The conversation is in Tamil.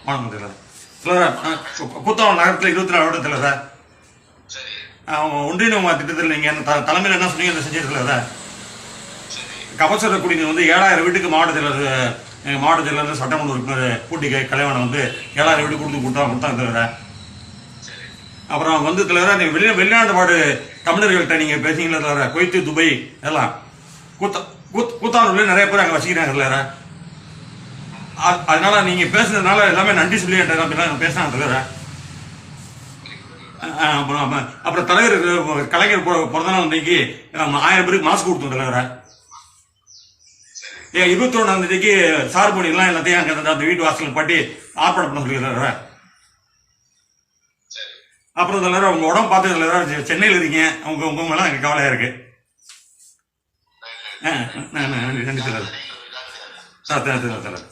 வணக்கம் தலைவர். தலைவர், கூத்தாவளம் நகரத்தில் 24 வருடத்தில் சார் ஒன்றிய திட்டத்தில் நீங்கள் என்ன தலைமையில் என்ன சொன்னீங்க என்ன செஞ்சிருக்கல சார்? கபசுர குடிநீர் வந்து 7000 வீட்டுக்கு மாவட்ட செயலர் சட்டமன்ற உறுப்பினர் பூட்டி கலைவாணன் வந்து 7000 வீட்டுக்கு கொடுத்தாங்க தலைவர். அப்புறம் வந்து தலைவரா நீ வெளிநாட்டு பாடு தமிழர்கள்ட்ட நீங்க பேசிங்களா தலைவர? குவைத்து, துபை எல்லாம் கூத்தானூர்ல நிறைய பேர் அங்கே வச்சுக்கிறாங்க தலைவர. அதனால நீங்க பேசுனதுனால எல்லாமே நன்றி சொல்லி பேசினாங்க தலைவர. அப்புறம் தலைவர் கலைஞர் பிறந்த நாள் இன்னைக்கு 1000 பேருக்கு மாஸ்க் கொடுத்தோம் தலைவர. 21ஆம் சார் பண்ணிடலாம் எல்லாத்தையும் அந்த வீட்டு வாசல் பாட்டி ஆர்ப்பாட்டம் பண்ண சொல்லி தலைவர. அப்புறம் தலைவர் உங்க உடம்பு பார்த்து தலைவர் சென்னையில் இருக்கீங்க, உங்க மேலாம் எனக்கு கவலையா இருக்கு. நன்றி தலைவர். சார் தலைவர்.